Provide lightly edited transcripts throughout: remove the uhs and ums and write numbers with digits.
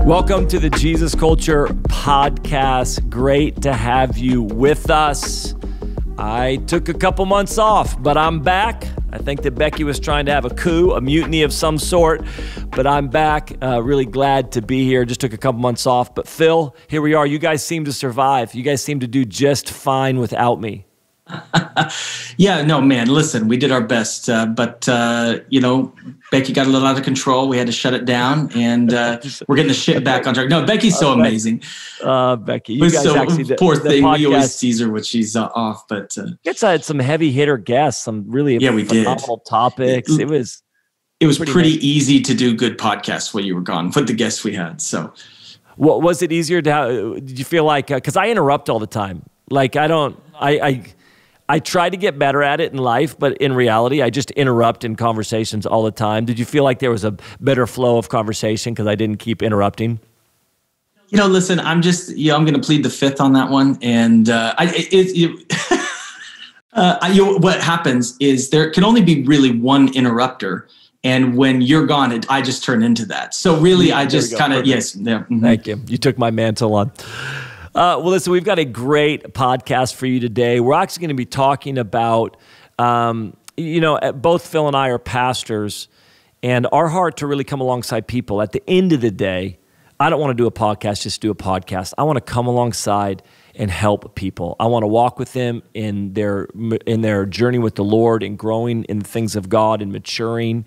Welcome to the Jesus Culture Podcast. Great to have you with us. I took a couple months off, but I'm back. I think that Becky was trying to have a coup, a mutiny of some sort, but I'm back. Really glad to be here. Just took a couple months off. But Phil, here we are. You guys seem to survive. You guys seem to do just fine without me. Yeah, no, man, listen, we did our best, but Becky got a little out of control. We had to shut it down, and we're getting the shit back on track. No, Becky's so amazing. Becky, you guys actually, poor thing. Podcast, we always tease her when she's off, but it's had some heavy hitter guests, some really phenomenal topics. It was pretty easy to do good podcasts while you were gone with the guests we had. So, what was it easier to? Did you feel like because I interrupt all the time? Like I try to get better at it in life, but in reality, I just interrupt in conversations all the time. Did you feel like there was a better flow of conversation because I didn't keep interrupting? Listen, I'm going to plead the fifth on that one. And what happens is there can only be really one interrupter. And when you're gone, I just turn into that. So really, I just kind of, yes. Yeah, mm-hmm. Thank you. You took my mantle on. Well, listen, we've got a great podcast for you today. We're actually going to be talking about, both Phil and I are pastors, and our heart to really come alongside people. At the end of the day, I don't want to do a podcast, just do a podcast. I want to come alongside and help people. I want to walk with them in their journey with the Lord and growing in the things of God and maturing.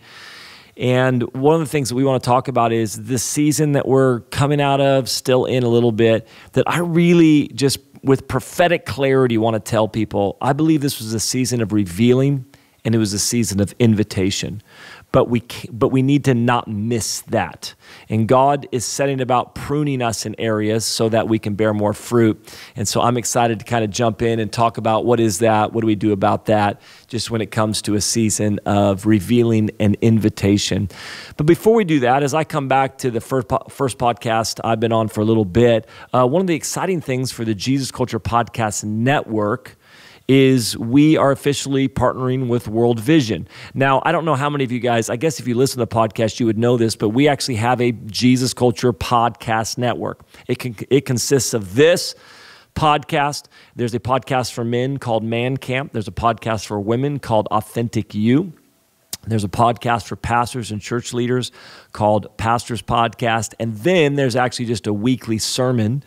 And one of the things that we want to talk about is the season that we're coming out of, still in a little bit, that I really just, with prophetic clarity, want to tell people, I believe this was a season of revealing and it was a season of invitation. But we need to not miss that. And God is setting about pruning us in areas so that we can bear more fruit. And so I'm excited to kind of jump in and talk about what is that, what do we do about that, just when it comes to a season of revealing and invitation. But before we do that, as I come back to the first podcast I've been on for a little bit, one of the exciting things for the Jesus Culture Podcast Network is we are officially partnering with World Vision. Now, I don't know how many of you guys, I guess if you listen to the podcast, you would know this, but we actually have a Jesus Culture Podcast Network. It consists of this podcast. There's a podcast for men called Man Camp. There's a podcast for women called Authentic You. There's a podcast for pastors and church leaders called Pastors Podcast. And then there's actually just a weekly sermon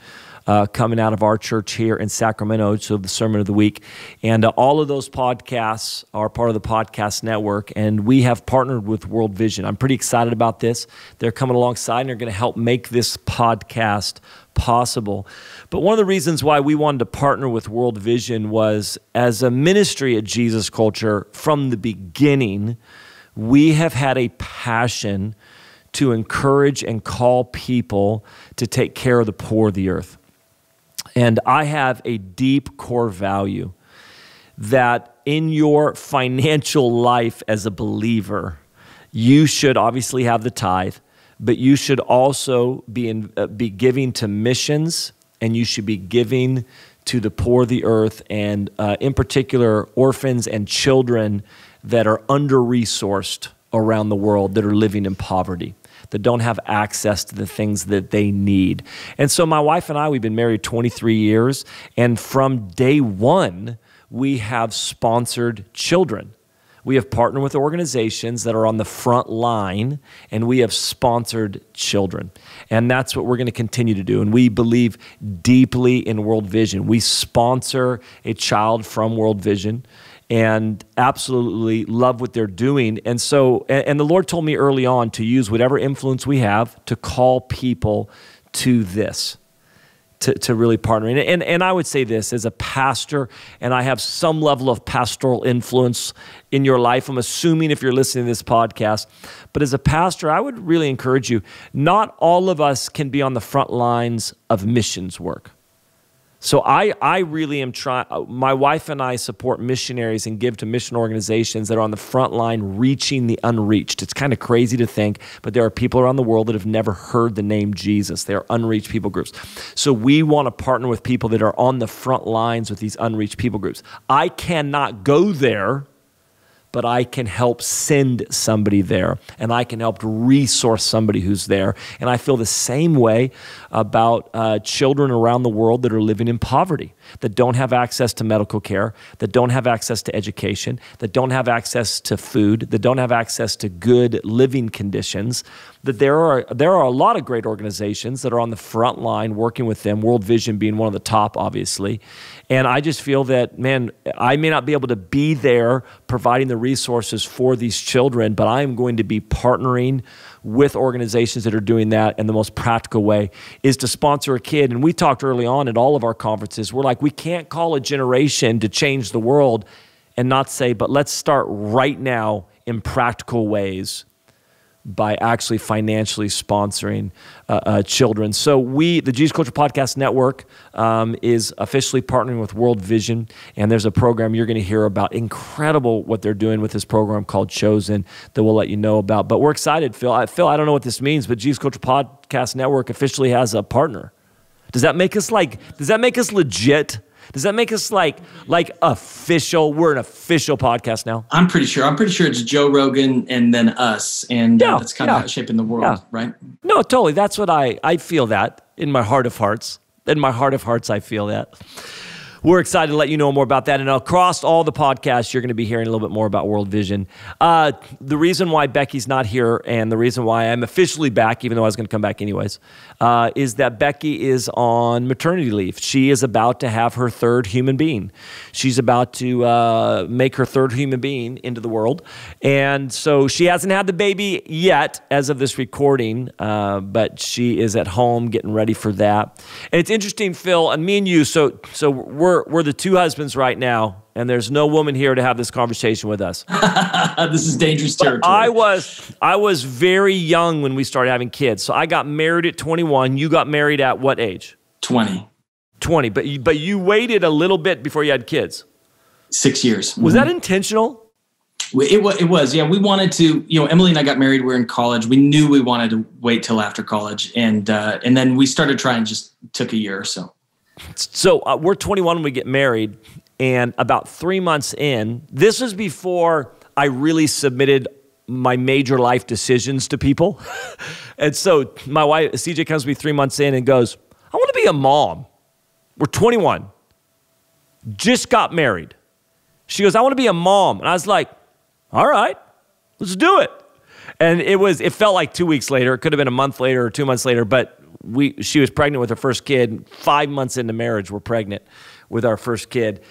coming out of our church here in Sacramento, so the Sermon of the Week. And all of those podcasts are part of the podcast network, and we have partnered with World Vision. I'm pretty excited about this. They're coming alongside, and they're going to help make this podcast possible. But one of the reasons why we wanted to partner with World Vision was, as a ministry at Jesus Culture, from the beginning, we have had a passion to encourage and call people to take care of the poor of the earth. And I have a deep core value that in your financial life as a believer, you should obviously have the tithe, but you should also be giving to missions, and you should be giving to the poor of the earth, and in particular, orphans and children that are under-resourced around the world, that are living in poverty, that don't have access to the things that they need. And so my wife and I, we've been married 23 years, and from day one, we have sponsored children. We have partnered with organizations that are on the front line, and we have sponsored children. And that's what we're going to continue to do. And we believe deeply in World Vision. We sponsor a child from World Vision and absolutely love what they're doing. And so, and the Lord told me early on to use whatever influence we have to call people to this, to really partner. And I would say this, as a pastor, and I have some level of pastoral influence in your life, I'm assuming if you're listening to this podcast, but as a pastor, I would really encourage you, not all of us can be on the front lines of missions work. So I really am trying, my wife and I support missionaries and give to mission organizations that are on the front line reaching the unreached. It's kind of crazy to think, but there are people around the world that have never heard the name Jesus. They are unreached people groups. So we want to partner with people that are on the front lines with these unreached people groups. I cannot go there, but I can help send somebody there, and I can help resource somebody who's there. And I feel the same way about children around the world that are living in poverty, that don't have access to medical care, that don't have access to education, that don't have access to food, that don't have access to good living conditions. That there are a lot of great organizations that are on the front line working with them, World Vision being one of the top, obviously. And I just feel that, man, I may not be able to be there providing the resources for these children, but I am going to be partnering with organizations that are doing that. And the most practical way is to sponsor a kid. And we talked early on at all of our conferences, we're like, we can't call a generation to change the world and not say, but let's start right now in practical ways by actually financially sponsoring children. So the Jesus Culture Podcast Network is officially partnering with World Vision, and there's a program you're going to hear about, incredible what they're doing with this program called Chosen that we'll let you know about. But we're excited, Phil. Phil, I don't know what this means, but Jesus Culture Podcast Network officially has a partner. Does that make us legit? Does that make us like official? We're an official podcast now. I'm pretty sure it's Joe Rogan and then us, and that's kind of shaping the world, right? No, totally. That's what I feel that in my heart of hearts. In my heart of hearts, I feel that. We're excited to let you know more about that. And across all the podcasts, you're going to be hearing a little bit more about World Vision. The reason why Becky's not here and the reason why I'm officially back, even though I was going to come back anyways, is that Becky is on maternity leave. She is about to have her third human being. She's about to make her third human being into the world. And so she hasn't had the baby yet as of this recording, but she is at home getting ready for that. And it's interesting, Phil, and me and you, so we're the two husbands right now, and there's no woman here to have this conversation with us. This is dangerous territory. I was very young when we started having kids. So I got married at 21. You got married at what age? 20. 20. But you waited a little bit before you had kids. 6 years. Was that intentional? It was. Yeah, we wanted to. Emily and I got married. We were in college. We knew we wanted to wait till after college, and then we started trying. Just took a year or so. So we're 21 when we get married, and about 3 months in, this was before I really submitted my major life decisions to people. And so my wife, CJ, comes to me 3 months in and goes, I want to be a mom. We're 21. Just got married. She goes, I want to be a mom. And I was like, all right, let's do it. And it felt like 2 weeks later. It could have been a month later or 2 months later, but she was pregnant with her first kid. 5 months into marriage, we're pregnant with our first kid.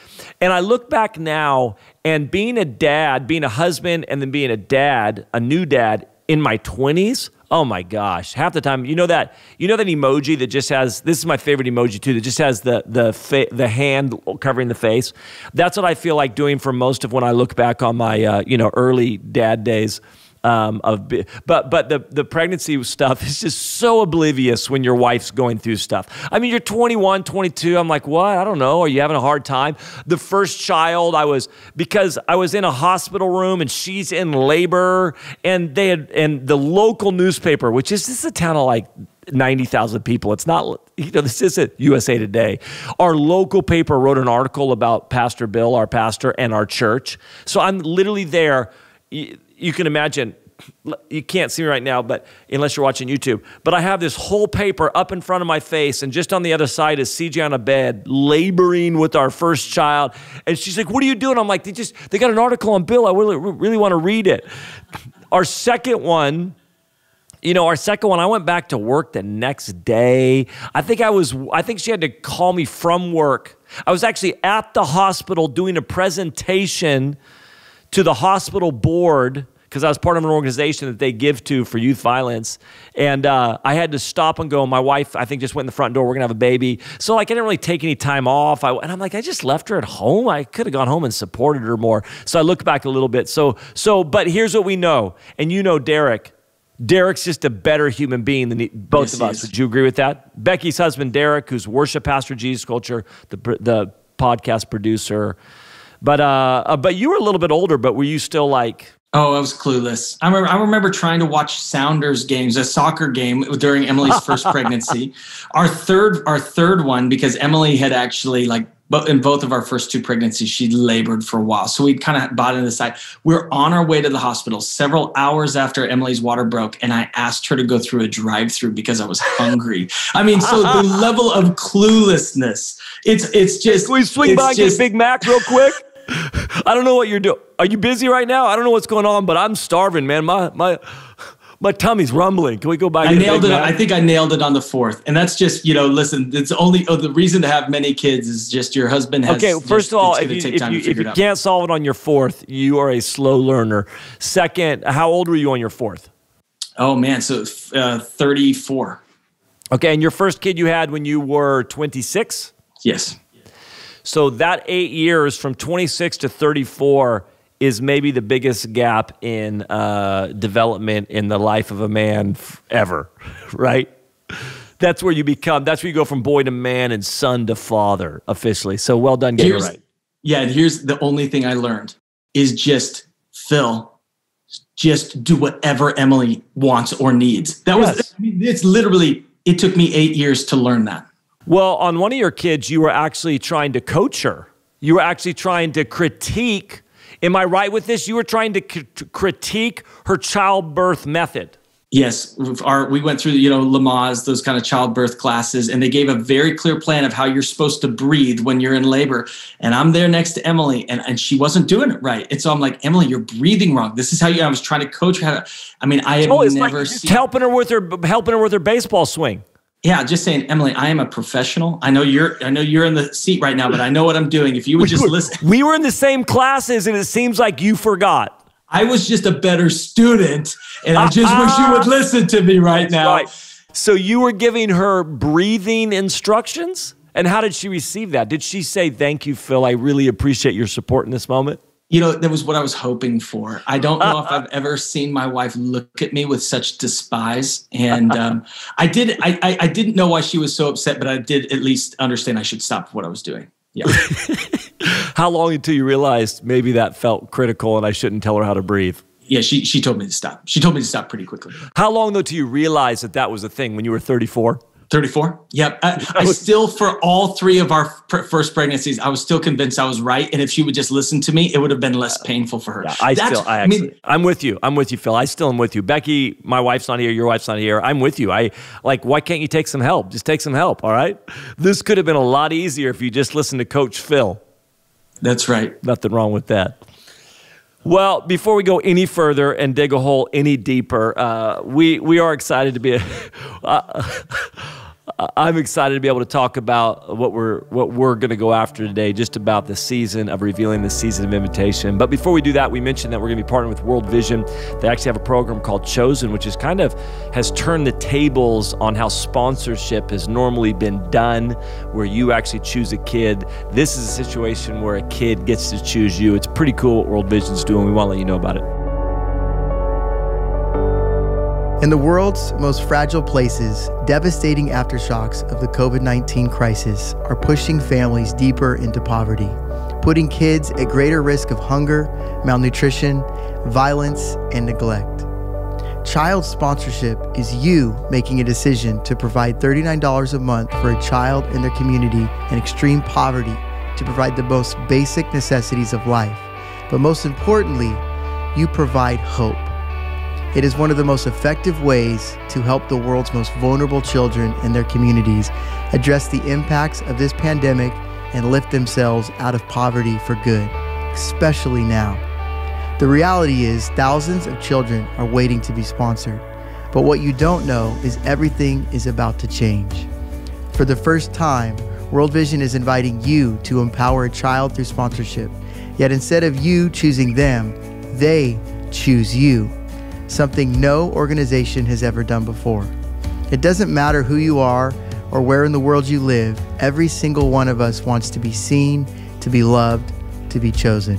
And I look back now, and being a dad, being a husband, and then being a dad, a new dad in my 20s, oh my gosh, half the time, you know that emoji that just has, this is my favorite emoji too, that just has the hand covering the face. That's what I feel like doing for most of when I look back on my early dad days. But the pregnancy stuff is just so oblivious when your wife's going through stuff. I mean, you're 21, 22. I'm like, what? I don't know. Are you having a hard time? The first child, because I was in a hospital room and she's in labor, and the local newspaper, which is just a town of like 90,000 people. It's not, this isn't USA Today. Our local paper wrote an article about Pastor Bill, our pastor, and our church. So I'm literally there. You can imagine, you can't see me right now, but unless you're watching YouTube, but I have this whole paper up in front of my face, and just on the other side is CJ on a bed, laboring with our first child. And she's like, what are you doing? I'm like, they got an article on Bill. I really want to read it. Our second one, I went back to work the next day. I think she had to call me from work. I was actually at the hospital doing a presentation to the hospital board, because I was part of an organization that they give to for youth violence. And I had to stop and go. My wife, I think, just went in the front door. We're going to have a baby. So I didn't really take any time off. And I'm like, I just left her at home. I could have gone home and supported her more. So I look back a little bit. But here's what we know. And Derek. Derek's just a better human being than both of us. Would you agree with that? Becky's husband, Derek, who's worship pastor, Jesus Culture, the podcast producer. But you were a little bit older, but were you still like Oh, I was clueless. I remember trying to watch Sounders games, a soccer game during Emily's first pregnancy. Our third one, because Emily had actually in both of our first two pregnancies, she'd labored for a while. So we kind of bought into the side. We're on our way to the hospital several hours after Emily's water broke. And I asked her to go through a drive-through because I was hungry. I mean, so the level of cluelessness, it's just. Can we swing by and get a Big Mac real quick? I don't know what you're doing. Are you busy right now? I don't know what's going on, but I'm starving, man. My tummy's rumbling. Can we go by? I nailed it. I think I nailed it on the fourth. And that's just, listen, it's only the reason to have many kids is just your husband has. Okay, first of all, if you can't solve it on your fourth, you are a slow learner. Second, how old were you on your fourth? Oh, man. So 34. Okay, and your first kid you had when you were 26? Yes. So that 8 years from 26 to 34 is maybe the biggest gap in development in the life of a man ever, right? That's where you go from boy to man and son to father officially. So well done getting it right. Yeah, and here's the only thing I learned is just, Phil, just do whatever Emily wants or needs. It took me 8 years to learn that. Well, on one of your kids, you were actually trying to coach her. You were actually trying to critique. Am I right with this? You were trying to critique her childbirth method. Yes. We went through, Lamaze, those kind of childbirth classes, and they gave a very clear plan of how you're supposed to breathe when you're in labor. And I'm there next to Emily, and she wasn't doing it right. And so I'm like, Emily, you're breathing wrong. This is how I was trying to coach her. I have never seen. Helping her with her baseball swing. Yeah, just saying, Emily, I am a professional. I know you're in the seat right now, but I know what I'm doing. If you would just listen. We were in the same classes, and it seems like you forgot. I was just a better student, and I just wish you would listen to me right now. Right. So you were giving her breathing instructions? And how did she receive that? Did she say, "Thank you, Phil. I really appreciate your support in this moment"? That was what I was hoping for. I don't know if I've ever seen my wife look at me with such despise. And I didn't know why she was so upset, but I did at least understand I should stop what I was doing. Yeah. How long until you realized maybe that felt critical and I shouldn't tell her how to breathe? Yeah, she told me to stop. She told me to stop pretty quickly. How long, though, till you realize that was a thing when you were 34? 34? Yep. I still, for all three of our first pregnancies, I was still convinced I was right. And if she would just listen to me, it would have been less painful for her. Yeah, I'm with you. I'm with you, Phil. I still am with you. Becky, my wife's not here. Your wife's not here. I'm with you. Why can't you take some help? Just take some help, all right? This could have been a lot easier if you just listened to Coach Phil. That's right. Nothing wrong with that. Well, before we go any further and dig a hole any deeper, we are excited to be. I'm excited to be able to talk about what we're going to go after today, just about the season of revealing, the season of invitation. But before we do that, we mentioned that we're going to be partnering with World Vision. They actually have a program called Chosen, which is has turned the tables on how sponsorship has normally been done, where you actually choose a kid. This is a situation where a kid gets to choose you. It's pretty cool what World Vision's doing. We want to let you know about it. In the world's most fragile places, devastating aftershocks of the COVID-19 crisis are pushing families deeper into poverty, putting kids at greater risk of hunger, malnutrition, violence, and neglect. Child sponsorship is you making a decision to provide $39 a month for a child in their community in extreme poverty to provide the most basic necessities of life. But most importantly, you provide hope. It is one of the most effective ways to help the world's most vulnerable children and their communities address the impacts of this pandemic and lift themselves out of poverty for good, especially now. The reality is thousands of children are waiting to be sponsored, but what you don't know is everything is about to change. For the first time, World Vision is inviting you to empower a child through sponsorship, yet instead of you choosing them, they choose you. Something no organization has ever done before. It doesn't matter who you are or where in the world you live, every single one of us wants to be seen, to be loved, to be chosen.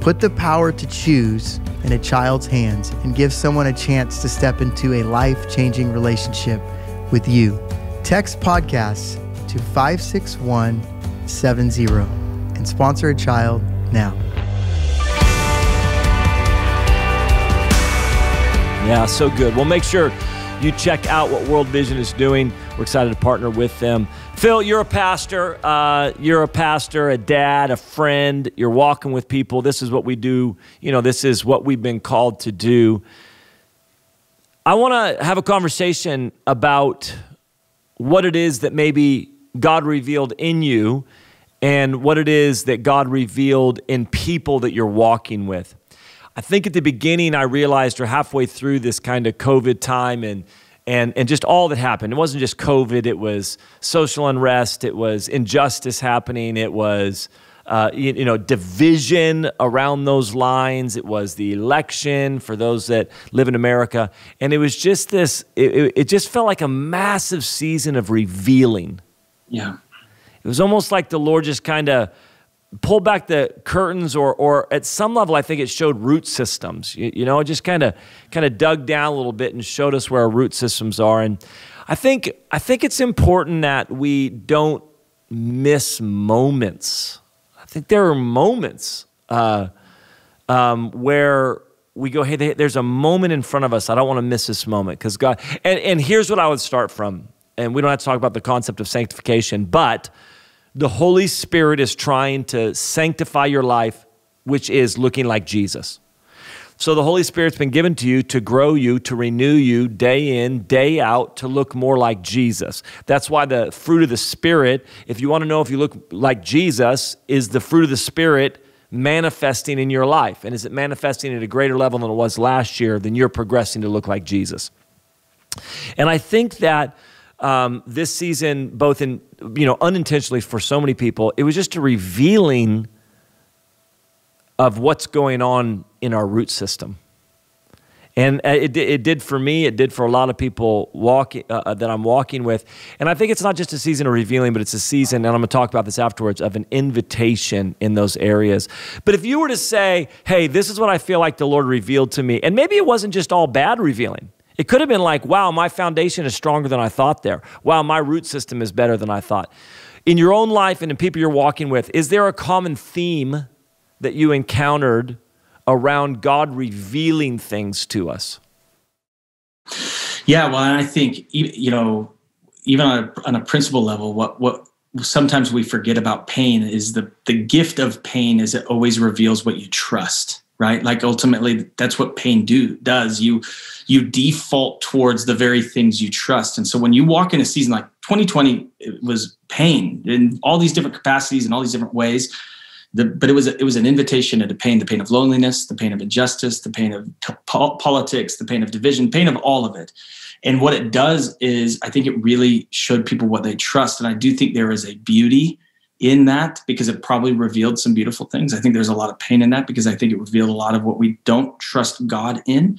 Put the power to choose in a child's hands and give someone a chance to step into a life-changing relationship with you. Text podcasts to 56170 and sponsor a child now. Yeah, so good. Well, make sure you check out what World Vision is doing. We're excited to partner with them. Phil, you're a pastor. A dad, a friend. You're walking with people. This is what we do. This is what we've been called to do. I want to have a conversation about what it is that maybe God revealed in you and what it is that God revealed in people that you're walking with. I think at the beginning I realized, or halfway through this kind of COVID time and just all that happened. It wasn't just COVID, it was social unrest, it was injustice happening, it was division around those lines, it was the election for those that live in America. And it was just this, it just felt like a massive season of revealing. Yeah. It was almost like the Lord just kind of pulled back the curtains, or at some level, I think it showed root systems. It just kind of dug down a little bit and showed us where our root systems are. And I think it's important that we don't miss moments. I think there are moments where we go, hey, there's a moment in front of us. I don't want to miss this moment because God. And here's what I would start from. And we don't have to talk about the concept of sanctification, but the Holy Spirit is trying to sanctify your life, which is looking like Jesus. So the Holy Spirit's been given to you to grow you, to renew you day in, day out, to look more like Jesus. That's why the fruit of the Spirit, if you want to know if you look like Jesus, is the fruit of the Spirit manifesting in your life. And is it manifesting at a greater level than it was last year, then you're progressing to look like Jesus. And I think that this season, both in, unintentionally for so many people, it was just a revealing of what's going on in our root system. And it did for me, it did for a lot of people that I'm walking with. And I think it's not just a season of revealing, but it's a season, and I'm gonna talk about this afterwards, of an invitation in those areas. But if you were to say, hey, this is what I feel like the Lord revealed to me, and maybe it wasn't just all bad revealing. It could have been like, wow, my foundation is stronger than I thought there. Wow, my root system is better than I thought. In your own life and in people you're walking with, is there a common theme that you encountered around God revealing things to us? Yeah, well, and I think, even on a principle level, what sometimes we forget about pain is the gift of pain is it always reveals what you trust. Right? Like ultimately that's what pain does. You default towards the very things you trust. And so when you walk in a season like 2020, it was pain in all these different capacities and all these different ways. But it was an invitation into pain, the pain of loneliness, the pain of injustice, the pain of politics, the pain of division, pain of all of it. And what it does is I think it really showed people what they trust. And I do think there is a beauty in that because it probably revealed some beautiful things. I think there's a lot of pain in that because I think it revealed a lot of what we don't trust God in.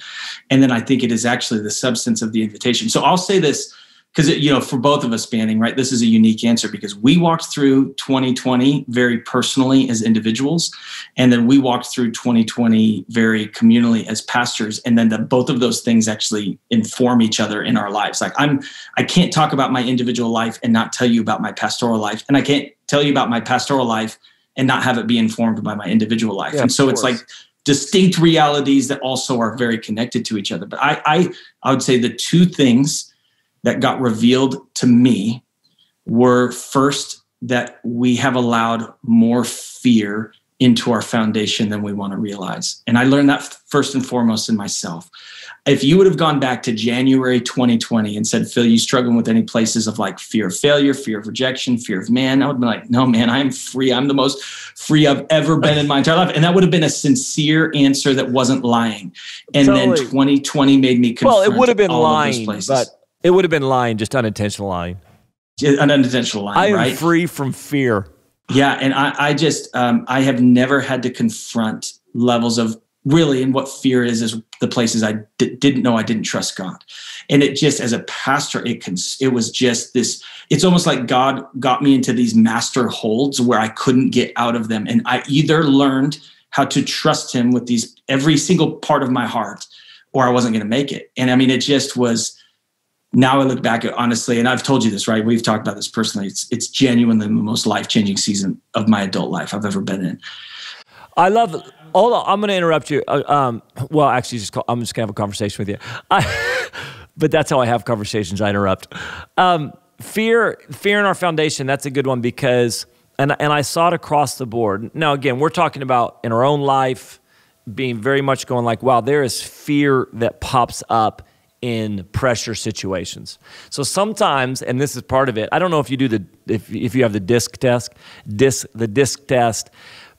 And then I think it is actually the substance of the invitation. So I'll say this because, for both of us, Banning, right, this is a unique answer because we walked through 2020 very personally as individuals. And then we walked through 2020 very communally as pastors. And then both of those things actually inform each other in our lives. Like I can't talk about my individual life and not tell you about my pastoral life. And I can't tell you about my pastoral life and not have it be informed by my individual life. Yeah, and so it's like distinct realities that also are very connected to each other. But I would say the two things that got revealed to me were first that we have allowed more fear into our foundation than we want to realize. And I learned that first and foremost in myself. If you would have gone back to January 2020 and said, Phil, you struggling with any places of like fear of failure, fear of rejection, fear of man, I would be like, no, man, I'm free. I'm the most free I've ever been in my entire life. And that would have been a sincere answer that wasn't lying. And totally. Then 2020 made me confront it would have been all lying, of those places. But it would have been lying, just unintentional lying. An unintentional lying, right? I am free from fear. Yeah, and I have never had to confront levels of really, and what fear is the places I didn't know I didn't trust God. And it just, as a pastor, it was just this, it's almost like God got me into these master holds where I couldn't get out of them. And I either learned how to trust him with every single part of my heart, or I wasn't going to make it. And I mean, it just was, now I look back at, honestly, and I've told you this, right? We've talked about this personally. It's genuinely the most life-changing season of my adult life I've ever been in. I love hold on, I'm going to interrupt you. Well, actually, I'm just going to have a conversation with you. But that's how I have conversations. I interrupt. Fear in our foundation, that's a good one because, and I saw it across the board. Now, again, we're talking about in our own life, being very much going like, wow, there is fear that pops up in pressure situations. So sometimes, and this is part of it, I don't know if you do if you have the DISC test, the DISC test.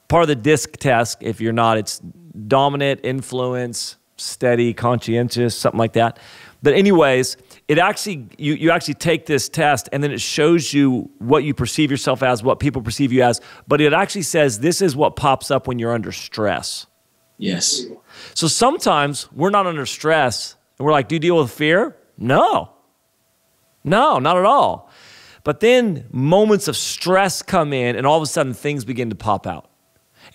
Part of the DISC test, if you're not, it's dominant, influence, steady, conscientious, something like that. But anyways, it actually, you actually take this test and then it shows you what you perceive yourself as, what people perceive you as, but it actually says this is what pops up when you're under stress. Yes. So sometimes we're not under stress and we're like, do you deal with fear? No, not at all. But then moments of stress come in and all of a sudden things begin to pop out.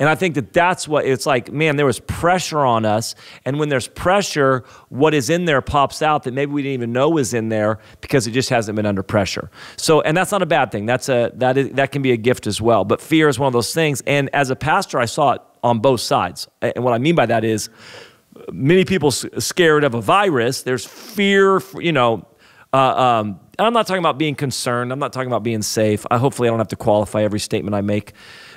And I think that that's what it's like, man, there was pressure on us. And when there's pressure, what is in there pops out that maybe we didn't even know was in there because it just hasn't been under pressure. So, and that's not a bad thing. That can be a gift as well. But fear is one of those things. And as a pastor, I saw it on both sides. And what I mean by that is many people scared of a virus. There's fear, I'm not talking about being concerned. I'm not talking about being safe. Hopefully I don't have to qualify every statement I make.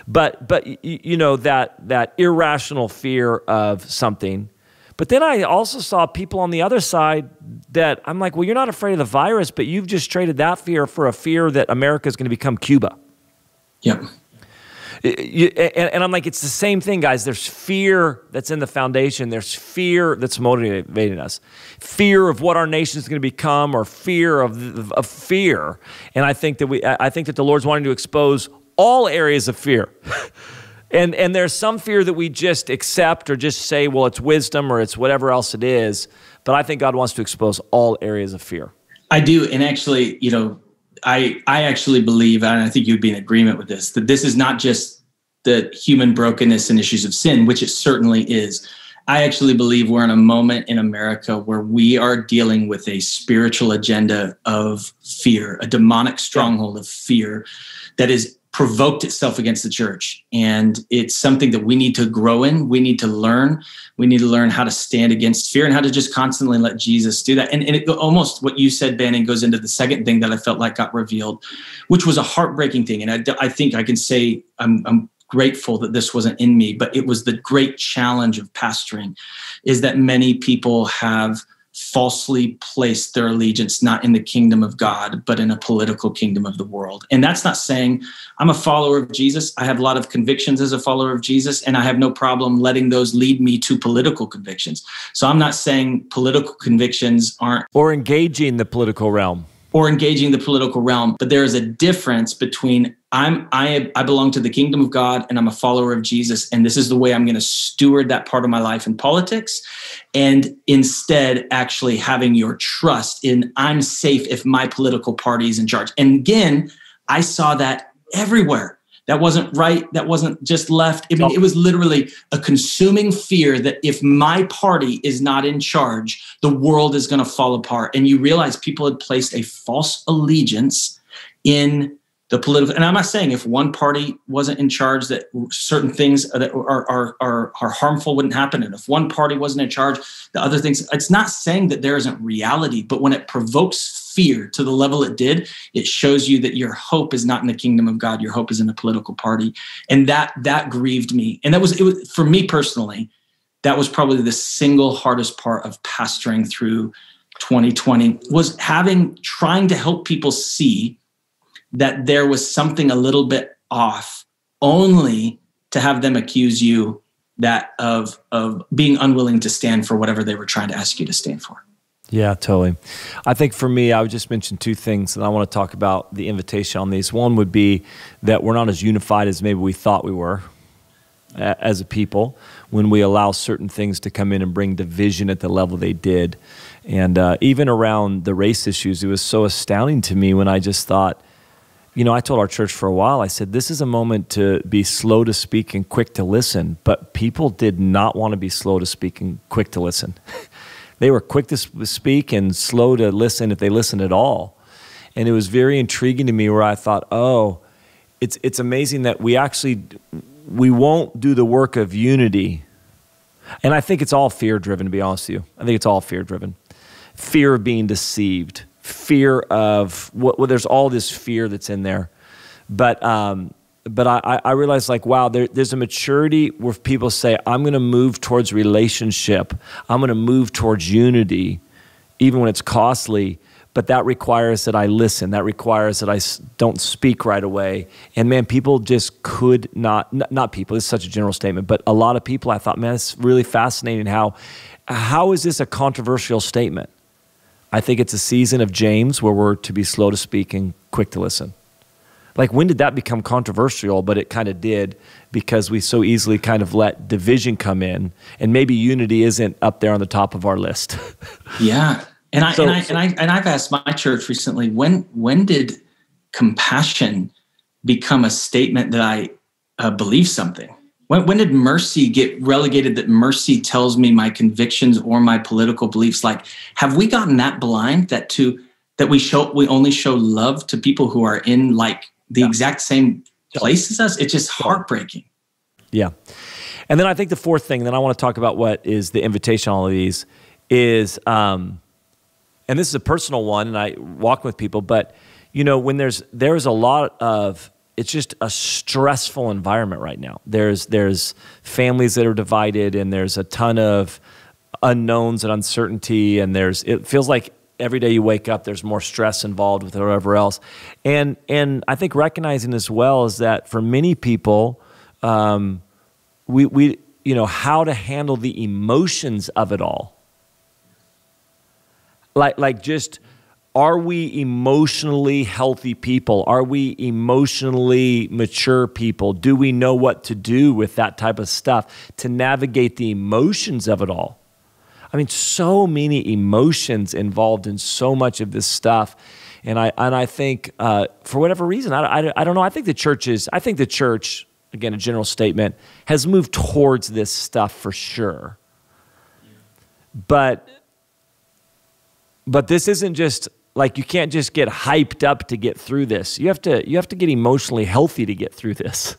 But that irrational fear of something. But then I also saw people on the other side that I'm like, well, you're not afraid of the virus, but you've just traded that fear for a fear that America is going to become Cuba. Yep. And I'm like, it's the same thing, guys. There's fear that's in the foundation. There's fear that's motivating us. Fear of what our nation is going to become, or fear of fear. And I think that the Lord's wanting to expose all areas of fear. And there's some fear that we just accept or just say, well, it's wisdom or it's whatever else it is. But I think God wants to expose all areas of fear. I do. And actually, I actually believe, and I think you'd be in agreement with this, that this is not just the human brokenness and issues of sin, which it certainly is. I actually believe we're in a moment in America where we are dealing with a spiritual agenda of fear, a demonic stronghold of fear that has provoked itself against the church. And it's something that we need to grow in. We need to learn. We need to learn how to stand against fear and how to just constantly let Jesus do that. And it almost what you said, Ben, and goes into the second thing that I felt like got revealed, which was a heartbreaking thing. And I think I can say I'm grateful that this wasn't in me, but it was the great challenge of pastoring, is that many people have falsely placed their allegiance not in the kingdom of God, but in a political kingdom of the world. And that's not saying I'm a follower of Jesus. I have a lot of convictions as a follower of Jesus, and I have no problem letting those lead me to political convictions. So I'm not saying political convictions aren't... Or engaging the political realm. But there is a difference between I belong to the kingdom of God and I'm a follower of Jesus, and this is the way I'm going to steward that part of my life in politics, and instead actually having your trust in I'm safe if my political party is in charge. And again, I saw that everywhere. That wasn't right. That wasn't just left. I mean, it was literally a consuming fear that if my party is not in charge, the world is going to fall apart. And you realize people had placed a false allegiance in the political. And I'm not saying if one party wasn't in charge that certain things that are harmful wouldn't happen. And if one party wasn't in charge, the other things, it's not saying that there isn't reality, but when it provokes fear to the level it did, it shows you that your hope is not in the kingdom of God. Your hope is in a political party. And that grieved me. And it was for me personally, that was probably the single hardest part of pastoring through 2020, was trying to help people see that there was something a little bit off, only to have them accuse you of being unwilling to stand for whatever they were trying to ask you to stand for. Yeah, totally. I think for me, I would just mention two things, and I want to talk about the invitation on these. One would be that we're not as unified as maybe we thought we were as a people when we allow certain things to come in and bring division at the level they did. And even around the race issues, it was so astounding to me when I just thought, I told our church for a while, I said, this is a moment to be slow to speak and quick to listen. But people did not want to be slow to speak and quick to listen. They were quick to speak and slow to listen if they listened at all. And it was very intriguing to me where I thought, it's amazing that we won't do the work of unity And I think it's all fear-driven, to be honest with you. I think it's all fear-driven. Fear of being deceived, fear of, there's all this fear that's in there. But I realized, like, wow, there's a maturity where people say, I'm going to move towards relationship. I'm going to move towards unity, even when it's costly. But that requires that I listen. That requires that I don't speak right away. And man, people just could not people, it's such a general statement, but a lot of people, I thought, man, it's really fascinating how is this a controversial statement? I think it's a season of James where we're to be slow to speak and quick to listen. Like, when did that become controversial? But it kind of did, because we so easily kind of let division come in, and maybe unity isn't up there on the top of our list. Yeah. And I've asked my church recently, when did compassion become a statement that I believe something? When did mercy get relegated, that mercy tells me my convictions or my political beliefs? Like, have we gotten that blind that we only show love to people who are in like the exact same place as us? It's just heartbreaking. Yeah. And then I think the fourth thing, then I want to talk about what is the invitation on all of these is, and this is a personal one, and I walk with people, but you know, when there's a lot of, it's just a stressful environment right now. There's families that are divided, and there's a ton of unknowns and uncertainty, and it feels like every day you wake up, there's more stress involved with whatever else. And I think recognizing as well is that for many people, we you know, how to handle the emotions of it all. Like just, are we emotionally healthy people? Are we emotionally mature people? Do we know what to do with that type of stuff to navigate the emotions of it all? I mean, so many emotions involved in so much of this stuff. And I think for whatever reason, I don't know. I think the church, again, a general statement, has moved towards this stuff for sure. But this isn't just like, you can't just get hyped up to get through this. You have to get emotionally healthy to get through this.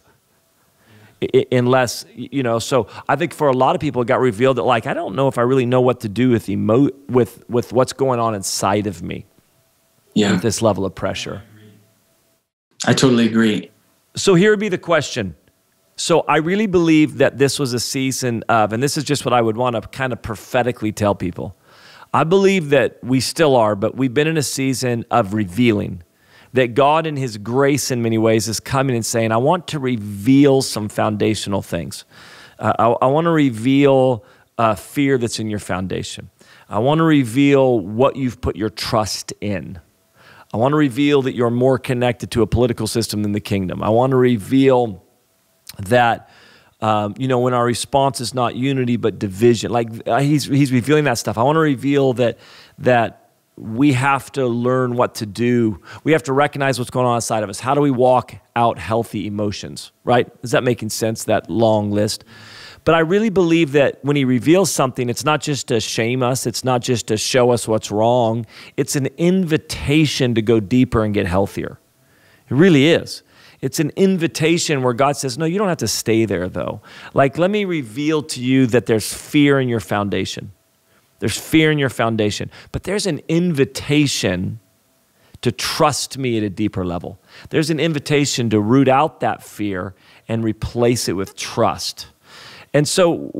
Unless, you know, so I think for a lot of people, it got revealed that, like, I don't know if I really know what to do with what's going on inside of me. Yeah. With this level of pressure. I totally agree. So here would be the question. So I really believe that this was a season of, and this is just what I would want to kind of prophetically tell people. I believe that we still are, but we've been in a season of revealing. That God in his grace in many ways is coming and saying, I want to reveal some foundational things. I want to reveal fear that's in your foundation. I want to reveal what you've put your trust in. I want to reveal that you're more connected to a political system than the kingdom. I want to reveal that, you know, when our response is not unity but division. Like he's revealing that stuff. I want to reveal that we have to learn what to do. We have to recognize what's going on inside of us. How do we walk out healthy emotions, right? Is that making sense, that long list? But I really believe that when he reveals something, it's not just to shame us. It's not just to show us what's wrong. It's an invitation to go deeper and get healthier. It really is. It's an invitation where God says, no, you don't have to stay there though. Like, let me reveal to you that there's fear in your foundation. There's fear in your foundation, but there's an invitation to trust me at a deeper level. There's an invitation to root out that fear and replace it with trust. And so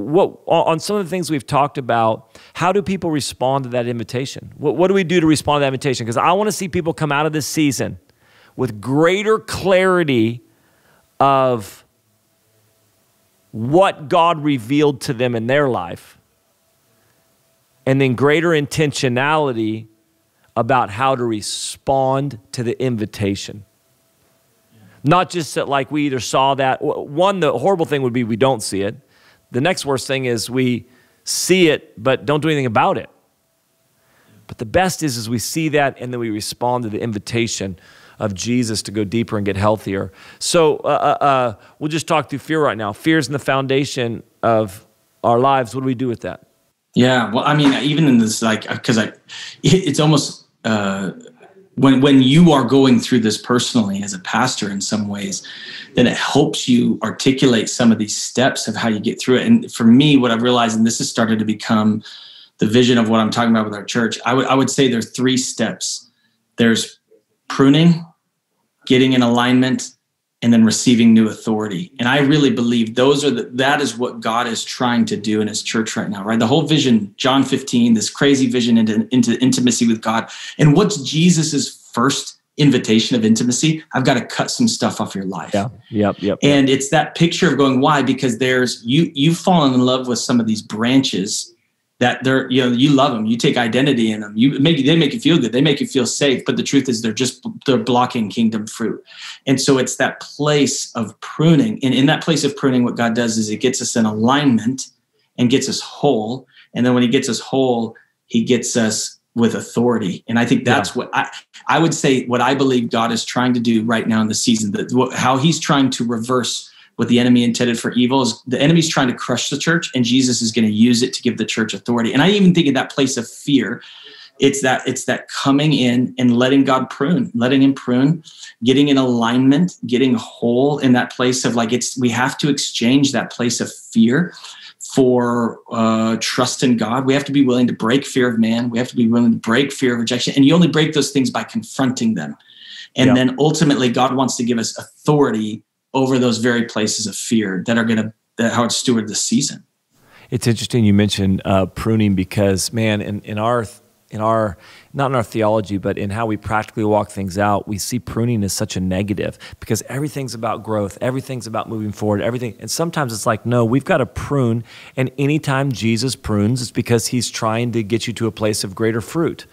on some of the things we've talked about, how do people respond to that invitation? What do we do to respond to that invitation? Because I want to see people come out of this season with greater clarity of what God revealed to them in their life, and then greater intentionality about how to respond to the invitation. Not just that, like, we either saw that. One, the horrible thing would be we don't see it. The next worst thing is we see it but don't do anything about it. But the best is we see that and then we respond to the invitation of Jesus to go deeper and get healthier. So we'll just talk through fear right now. Fear is in the foundation of our lives. What do we do with that? Yeah, well, I mean, even in this, like, because it's almost when you are going through this personally as a pastor in some ways, then it helps you articulate some of these steps of how you get through it. And for me, what I've realized, and this has started to become the vision of what I'm talking about with our church, I would say there's 3 steps. There's pruning, getting in alignment, and then receiving new authority. And I really believe that is what God is trying to do in his church right now, right? The whole vision, John 15, this crazy vision into intimacy with God. And what's Jesus's first invitation of intimacy? I've got to cut some stuff off your life. Yeah. Yep. And it's that picture of going, why? Because you've fallen in love with some of these branches that you love them. You take identity in them. They make you feel good. They make you feel safe. But the truth is they're blocking kingdom fruit. And so it's that place of pruning. And in that place of pruning, what God does is he gets us in alignment and gets us whole. And then when he gets us whole, he gets us with authority. And I think that's what I would say, what I believe God is trying to do right now in the season, how he's trying to reverse what the enemy intended for evil. Is the enemy's trying to crush the church, and Jesus is going to use it to give the church authority. And I even think in that place of fear, it's that coming in and letting him prune, getting in alignment, getting whole in that place of we have to exchange that place of fear for trust in God. We have to be willing to break fear of man. We have to be willing to break fear of rejection. And you only break those things by confronting them. And then ultimately God wants to give us authority over those very places of fear that are going to how it's steward this season. It's interesting you mentioned pruning, because man, in our not in our theology, but in how we practically walk things out, we see pruning as such a negative, because everything's about growth, everything's about moving forward, everything. And sometimes it's like, no, we've got to prune. And anytime Jesus prunes, it's because he's trying to get you to a place of greater fruit.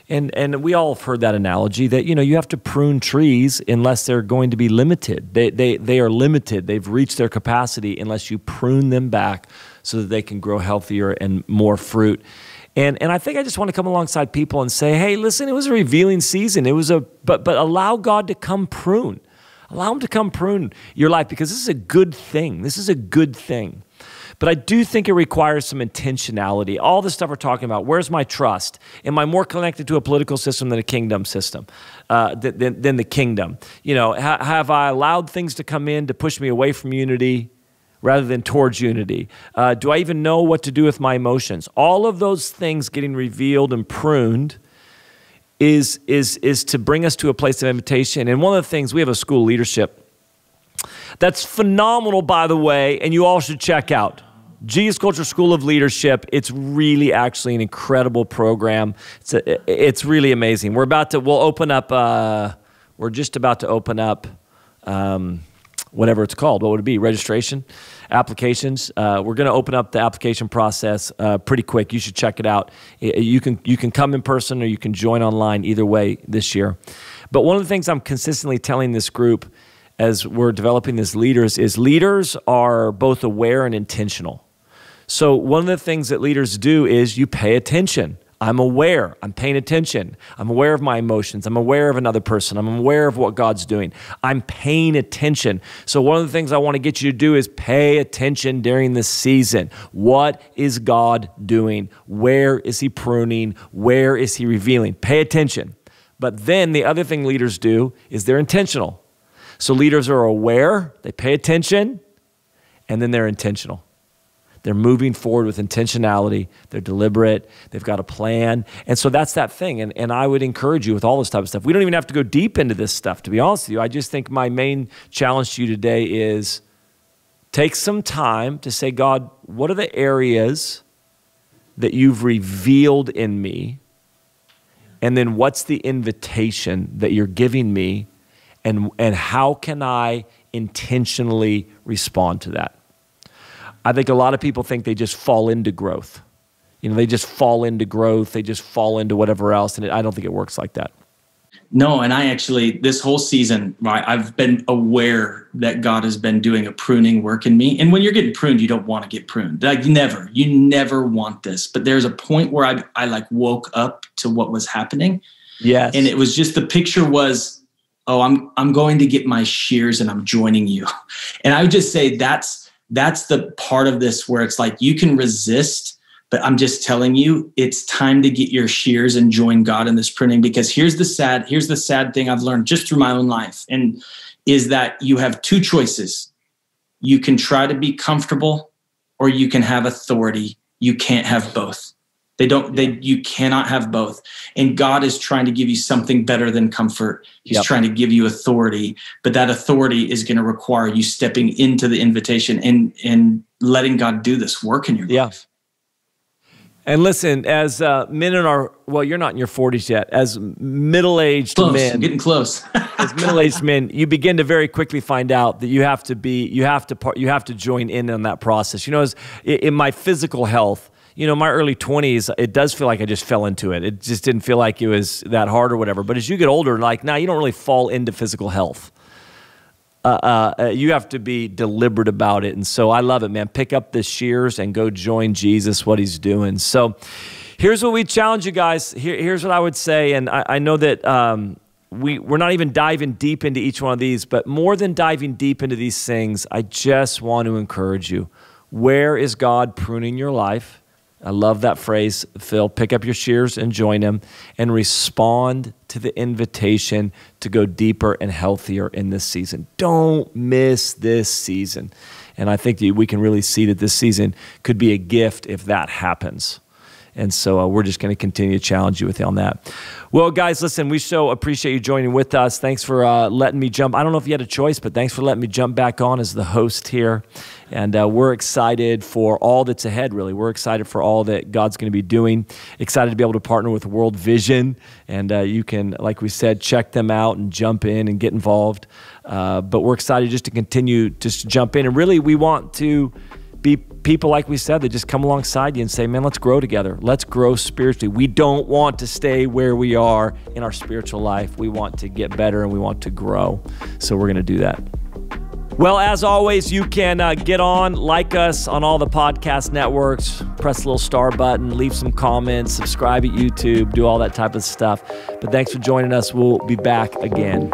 And we all have heard that analogy that, you have to prune trees unless they're going to be limited. They are limited. They've reached their capacity unless you prune them back so that they can grow healthier and more fruit. And I think I just want to come alongside people and say, hey, listen, it was a revealing season. It was but allow God to come prune. Allow him to come prune your life, because this is a good thing. This is a good thing. But I do think it requires some intentionality. All the stuff we're talking about, where's my trust? Am I more connected to a political system than a kingdom system, than the kingdom? Have I allowed things to come in to push me away from unity rather than towards unity? Do I even know what to do with my emotions? All of those things getting revealed and pruned is to bring us to a place of invitation. And one of the things, we have a school leadership that's phenomenal, by the way, and you all should check out. Jesus Culture School of Leadership. It's really actually an incredible program. It's really amazing. We're just about to open up whatever it's called. What would it be? Registration? Applications. We're going to open up the application process pretty quick. You should check it out. You can come in person or you can join online, either way this year. But one of the things I'm consistently telling this group as we're developing as leaders is leaders are both aware and intentional. So one of the things that leaders do is you pay attention. I'm aware. I'm paying attention. I'm aware of my emotions. I'm aware of another person. I'm aware of what God's doing. I'm paying attention. So one of the things I want to get you to do is pay attention during this season. What is God doing? Where is he pruning? Where is he revealing? Pay attention. But then the other thing leaders do is they're intentional. So leaders are aware, they pay attention, and then they're intentional. They're moving forward with intentionality. They're deliberate. They've got a plan. And so that's that thing. And I would encourage you with all this type of stuff. We don't even have to go deep into this stuff, to be honest with you. I just think my main challenge to you today is take some time to say, God, what are the areas that you've revealed in me? And then what's the invitation that you're giving me? And how can I intentionally respond to that? I think a lot of people think they just fall into growth. They just fall into growth. They just fall into whatever else. And I don't think it works like that. No, and I actually, this whole season, right, I've been aware that God has been doing a pruning work in me. And when you're getting pruned, you don't want to get pruned. You never want this. But there's a point where I woke up to what was happening. Yes. And it was just, the picture was, oh, I'm going to get my shears and I'm joining you. And I would just say that's the part of this where it's like you can resist But I'm just telling you, it's time to get your shears and join God in this pruning, because here's the sad thing I've learned just through my own life, and is that you have two choices. You can try to be comfortable, or you can have authority. You can't have both. You cannot have both. And God is trying to give you something better than comfort. He's trying to give you authority, but that authority is going to require you stepping into the invitation and letting God do this work in your life. And listen, as men in you're not in your 40s yet, as middle-aged men. Getting close. As middle-aged men, you begin to very quickly find out that you have to join in on that process. As in my physical health, my early 20s, it does feel like I just fell into it. It just didn't feel like it was that hard or whatever. But as you get older, now you don't really fall into physical health. You have to be deliberate about it. And so I love it, man. Pick up the shears and go join Jesus, what he's doing. So here's what we challenge you guys. Here's what I would say. And I know that we're not even diving deep into each one of these, but more than diving deep into these things, I just want to encourage you. Where is God pruning your life? I love that phrase, Phil. Pick up your shears and join him, and respond to the invitation to go deeper and healthier in this season. Don't miss this season. And I think that we can really see that this season could be a gift if that happens. And so we're just going to continue to challenge you on that. Well, guys, listen, we so appreciate you joining with us. Thanks for letting me jump. I don't know if you had a choice, but thanks for letting me jump back on as the host here. And we're excited for all that's ahead, really. We're excited for all that God's going to be doing. Excited to be able to partner with World Vision. And you can, like we said, check them out and jump in and get involved. But we're excited just to continue to jump in. And really, we want to be people, like we said, that just come alongside you and say, man, let's grow together. Let's grow spiritually. We don't want to stay where we are in our spiritual life. We want to get better and we want to grow. So we're going to do that. Well, as always, you can get on, like us on all the podcast networks, press the little star button, leave some comments, subscribe at YouTube, do all that type of stuff. But thanks for joining us. We'll be back again.